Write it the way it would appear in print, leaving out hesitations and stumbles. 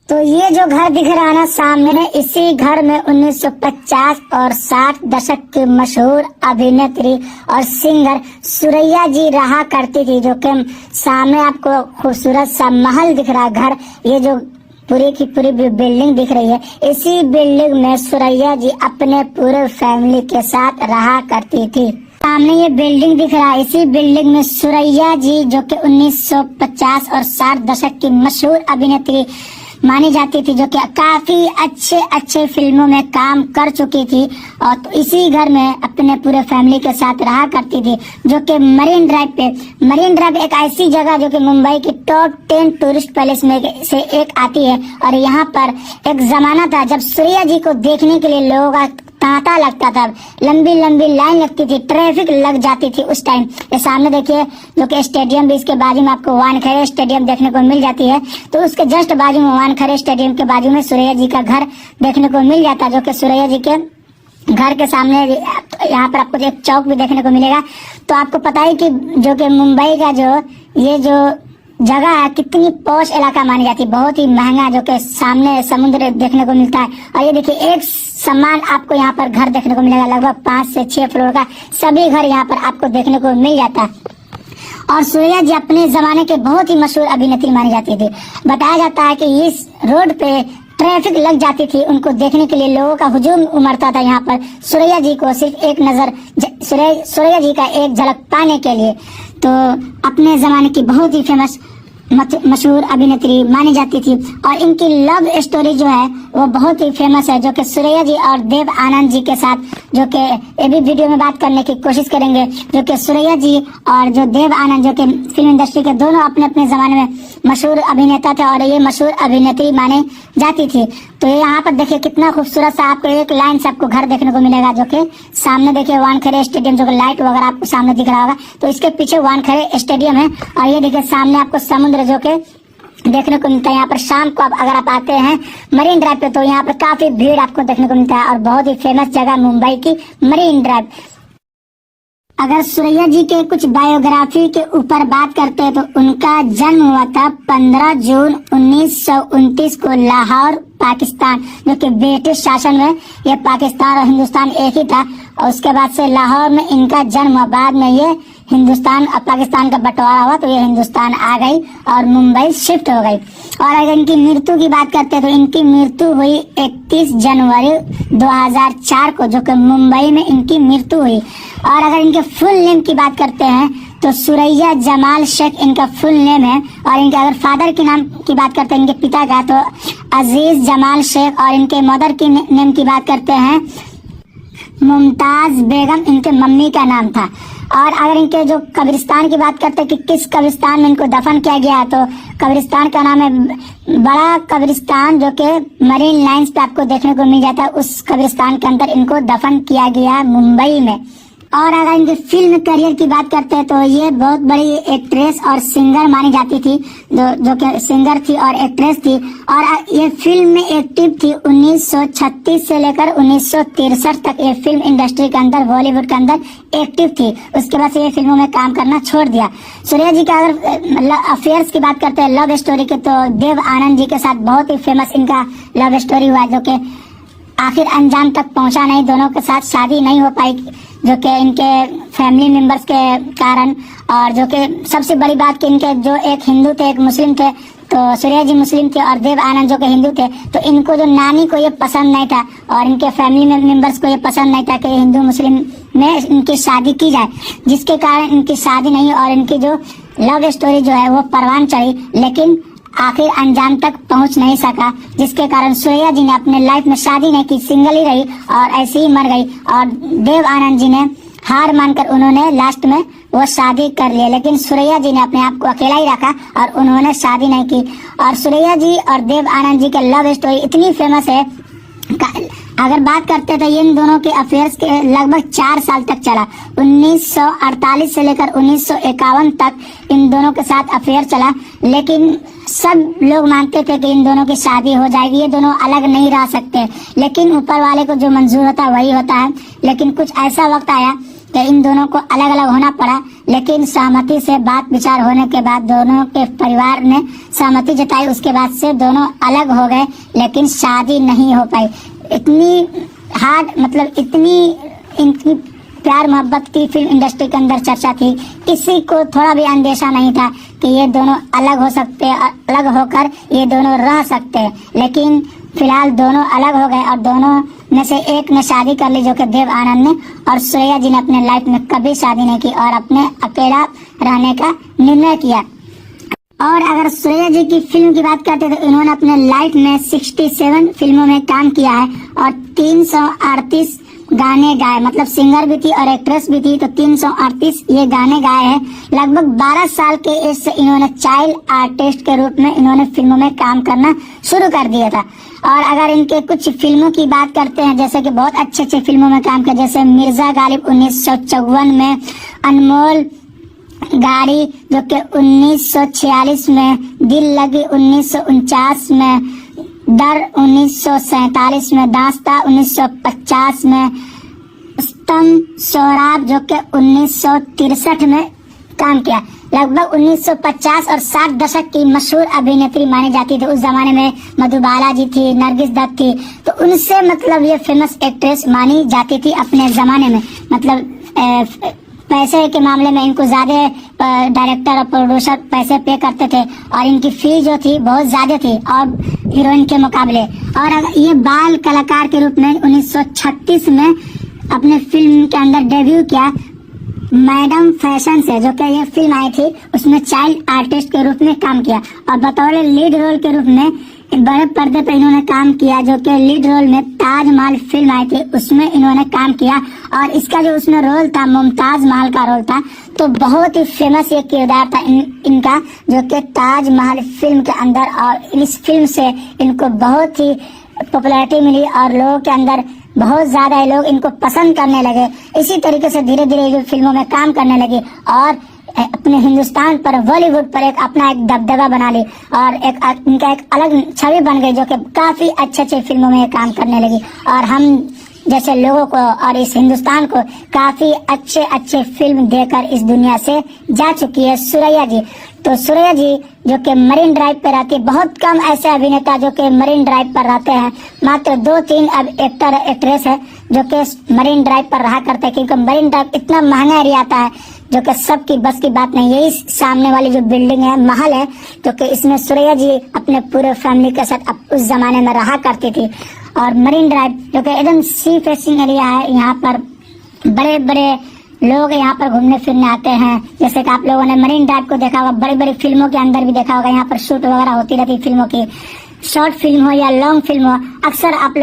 तो ये जो घर दिख रहा है ना सामने, इसी घर में 1950 और 60 दशक की मशहूर अभिनेत्री और सिंगर सुरैया जी रहा करती थी। जो कि सामने आपको खूबसूरत सा महल दिख रहा है, घर, ये जो पूरी की पूरी बिल्डिंग दिख रही है, इसी बिल्डिंग में सुरैया जी अपने पूरे फैमिली के साथ रहा करती थी। सामने ये बिल्डिंग दिख रहा है, इसी बिल्डिंग में सुरैया जी जो कि 1950 और 60 दशक की मशहूर अभिनेत्री मानी जाती थी, जो कि काफी अच्छे फिल्मों में काम कर चुकी थी, और तो इसी घर में अपने पूरे फैमिली के साथ रहा करती थी। जो कि मरीन ड्राइव एक ऐसी जगह जो कि मुंबई की टॉप 10 टूरिस्ट पैलेस में से एक आती है। और यहाँ पर एक जमाना था जब सुरैया जी को देखने के लिए लोगों का तांता लगता था, लंबी लाइन लगती थी, ट्रैफिक लग जाती थी उस टाइम। ये सामने देखिए जो कि स्टेडियम भी, इसके बाजू में आपको वानखेड़े स्टेडियम देखने को मिल जाती है। तो उसके जस्ट बाजू में, वानखेड़े स्टेडियम के बाजू में सुरैया जी का घर देखने को मिल जाता है। जो कि सुरैया जी के घर के सामने यहाँ पर आपको एक चौक भी देखने को मिलेगा। तो आपको पता है कि जो कि मुंबई का ये जो जगह है कितनी पॉश इलाका मानी जाती है, बहुत ही महंगा, जो कि सामने समुद्र देखने को मिलता है। और ये देखिए एक समान आपको यहाँ पर घर देखने को मिलेगा, लगभग 5 से 6 फ्लोर का सभी घर यहाँ पर आपको देखने को मिल जाता है। और सुरैया जी अपने जमाने के बहुत ही मशहूर अभिनेत्री मानी जाती थी। बताया जाता है कि इस रोड पे ट्रैफिक लग जाती थी, उनको देखने के लिए लोगों का हुजूम उमड़ता था यहाँ पर सुरैया जी को सिर्फ एक नजर, सुरैया जी का एक झलक पाने के लिए। तो अपने जमाने की बहुत ही फेमस मशहूर अभिनेत्री मानी जाती थी। और इनकी लव स्टोरी जो है वो बहुत ही फेमस है, जो कि सुरैया जी और देव आनंद जी के साथ, जो कि ये भी वीडियो में बात करने की कोशिश करेंगे। जो कि सुरैया जी और जो देव आनंद, जो कि फिल्म इंडस्ट्री के दोनों अपने अपने जमाने में मशहूर अभिनेता थे और ये मशहूर अभिनेत्री माने जाती थी। तो यहाँ पर देखिए कितना खूबसूरत सा आपको एक लाइन से आपको घर देखने को मिलेगा। जो कि सामने देखिए वानखेड़े स्टेडियम, जो कि लाइट वगैरह आपको सामने दिख रहा होगा, तो इसके पीछे वानखेड़े स्टेडियम है। और ये देखिए सामने आपको समुद्र जो कि देखने को मिलता है। यहाँ पर शाम को अगर आप आते हैं मरीन ड्राइव पे, तो यहाँ पर काफी भीड़ आपको देखने को मिलता है। और बहुत ही फेमस जगह मुंबई की मरीन ड्राइव। अगर सुरैया जी के कुछ बायोग्राफी के ऊपर बात करते हैं तो उनका जन्म हुआ था 15 जून 1929 को लाहौर, पाकिस्तान, जो कि ब्रिटिश शासन में ये पाकिस्तान और हिंदुस्तान एक ही था। और उसके बाद से लाहौर में इनका जन्म हुआ, बाद में ये हिंदुस्तान और पाकिस्तान का बंटवारा हुआ तो ये हिंदुस्तान आ गई और मुंबई शिफ्ट हो गई। और अगर इनकी मृत्यु की बात करते हैं तो इनकी मृत्यु हुई 31 जनवरी 2004 को, जो कि मुंबई में इनकी मृत्यु हुई। और अगर इनके फुल नेम की बात करते हैं तो सुरैया जमाल शेख इनका फुल नेम है। और इनके अगर फादर के नाम की बात करते हैं, इनके पिता का, तो अजीज जमाल शेख। और इनके मदर की नेम की बात करते हैं मुमताज बेगम, इनके मम्मी का नाम था। और अगर इनके जो कब्रिस्तान की बात करते हैं कि किस कब्रिस्तान में इनको दफन किया गया है, तो कब्रिस्तान का नाम है बड़ा कब्रिस्तान, जो कि मरीन लाइंस पे आपको देखने को मिल जाता है। उस कब्रिस्तान के अंदर इनको दफन किया गया मुंबई में। और अगर इनके फिल्म करियर की बात करते हैं तो ये बहुत बड़ी एक्ट्रेस और सिंगर मानी जाती थी, जो कि सिंगर थी और एक्ट्रेस थी। और ये फिल्म में एक्टिव थी 1936 से लेकर 1963 तक ये फिल्म इंडस्ट्री के अंदर, बॉलीवुड के अंदर एक्टिव थी। उसके बाद से ये फिल्मों में काम करना छोड़ दिया। सुरैया जी का अगर अफेयर्स की बात करते हैं, लव स्टोरी के, तो देव आनंद जी के साथ बहुत ही फेमस इनका लव स्टोरी हुआ, जो कि आखिर अंजाम तक पहुंचा नहीं। दोनों के साथ शादी नहीं हो पाई, जो कि इनके फैमिली मेंबर्स के कारण। और जो कि सबसे बड़ी बात कि इनके जो एक हिंदू थे एक मुस्लिम थे, तो सुरैया जी मुस्लिम थे और देव आनंद जो कि हिंदू थे। तो इनको जो नानी को ये पसंद नहीं था और इनके फैमिली मेंबर्स को ये पसंद नहीं था कि हिंदू मुस्लिम में इनकी शादी की जाए, जिसके कारण इनकी शादी नहीं। और इनकी जो लव स्टोरी जो है वो परवान चढ़ी, लेकिन आखिर अंजाम तक पहुंच नहीं सका, जिसके कारण सुरैया जी ने अपने लाइफ में शादी नहीं की, सिंगल ही रही और ऐसे ही मर गई। और देव आनंद जी ने हार मानकर उन्होंने लास्ट में वो शादी कर लिया, लेकिन सुरैया जी ने अपने आप को अकेला ही रखा और उन्होंने शादी नहीं की। और सुरैया जी और देव आनंद जी के लव स्टोरी इतनी फेमस है, अगर बात करते तो इन दोनों के अफेयर्स के लगभग 4 साल तक चला। 1948 से लेकर 1951 तक इन दोनों के साथ अफेयर चला, लेकिन सब लोग मानते थे कि इन दोनों की शादी हो जाएगी, ये दोनों अलग नहीं रह सकते। लेकिन ऊपर वाले को जो मंजूर होता है वही होता है। लेकिन कुछ ऐसा वक्त आया कि इन दोनों को अलग अलग होना पड़ा, लेकिन सहमति से बात विचार होने के बाद दोनों के परिवार ने सहमति जताई, उसके बाद से दोनों अलग हो गए, लेकिन शादी नहीं हो पाई। इतनी हार्ड, मतलब इनकी प्यार मोहब्बत की फिल्म इंडस्ट्री के अंदर चर्चा थी। किसी को थोड़ा भी अंदेशा नहीं था कि ये दोनों अलग हो सकते हैं, अलग होकर ये दोनों रह सकते हैं, लेकिन फिलहाल दोनों अलग हो गए और दोनों में से एक ने शादी कर ली, जो कि देव आनंद ने, और श्रेया जी ने अपने लाइफ में कभी शादी नहीं की और अपने अकेला रहने का निर्णय किया। और अगर श्रेया जी की फिल्म की बात करते तो इन्होंने अपने लाइफ में 67 फिल्मों में काम किया है और 338 गाने गाए, मतलब सिंगर भी थी और एक्ट्रेस भी थी, तो 338 ये गाने गाए हैं। लगभग 12 साल के एज से इन्होंने चाइल्ड आर्टिस्ट के रूप में इन्होंने फिल्मों में काम करना शुरू कर दिया था। और अगर इनके कुछ फिल्मों की बात करते हैं, जैसे कि बहुत अच्छे अच्छे फिल्मों में काम किया, जैसे मिर्जा गालिब 1954 में, अनमोल गाड़ी जो कि 1946 में, दिल लगी 1949 में, डर 1947 में, दास्ता 1950 में, स्तंभ सोहराब जो कि 1963 में काम किया। लगभग 1950 और 60 दशक की मशहूर अभिनेत्री मानी जाती थी। उस जमाने में मधुबाला जी थी, नरगिस दत्त थी, तो उनसे मतलब ये फेमस एक्ट्रेस मानी जाती थी अपने जमाने में। मतलब पैसे के मामले में इनको ज्यादा डायरेक्टर और प्रोड्यूसर पैसे पे करते थे और इनकी फी जो थी बहुत ज्यादा थी और हीरोइन के मुकाबले। और ये बाल कलाकार के रूप में 1936 में अपने फिल्म के अंदर डेब्यू किया मैडम फैशन से, जो कि ये फिल्म आई थी, उसमें चाइल्ड आर्टिस्ट के रूप में काम किया और बतौर लीड रोल के रूप में बड़े पर्दे पर इन्होंने काम किया, जो कि लीड रोल में ताजमहल फिल्म आई थी उसमें इन्होंने काम किया। और इसका जो उसमें रोल था, मुमताज महल का रोल था, तो बहुत ही फेमस ये किरदार था इनका, जो कि ताजमहल फिल्म के अंदर। और इस फिल्म से इनको बहुत ही पॉपुलैरिटी मिली और लोगों के अंदर बहुत ज्यादा लोग इनको पसंद करने लगे। इसी तरीके से धीरे धीरे जो फिल्मों में काम करने लगी और अपने हिंदुस्तान पर, बॉलीवुड पर एक अपना एक दबदबा बना ली और इनका एक अलग छवि बन गई, जो कि काफी अच्छे अच्छे फिल्मों में काम करने लगी। और हम जैसे लोगों को और इस हिंदुस्तान को काफी अच्छे अच्छे फिल्म देकर इस दुनिया से जा चुकी है श्रेया जी। तो श्रेया जी जो कि मरीन ड्राइव पे रहती है, बहुत कम ऐसे अभिनेता जो कि मरीन ड्राइव पर रहते हैं, मात्र 2-3 अब एक्टर एक्ट्रेस है जो कि मरीन ड्राइव पर रहा करते हैं, क्योंकि मरीन ड्राइव इतना महंगा एरिया आता है जो कि सबकी बस की बात नहीं। यही सामने वाली जो बिल्डिंग है, महल है, जो कि इसमें श्रेया जी अपने पूरे फैमिली के साथ उस जमाने में रहा करती थी। और मरीन ड्राइव जो कि एकदम सी फेसिंग एरिया है, यहाँ पर बड़े बड़े लोग यहाँ पर घूमने फिरने आते हैं। जैसे कि आप लोगों ने मरीन ड्राइव को देखा होगा, बड़ी बड़ी फिल्मों के अंदर भी देखा होगा, यहाँ पर शूट वगैरह होती रहती फिल्मों की, शॉर्ट फिल्म हो या लॉन्ग फिल्म हो, अक्सर आप लोग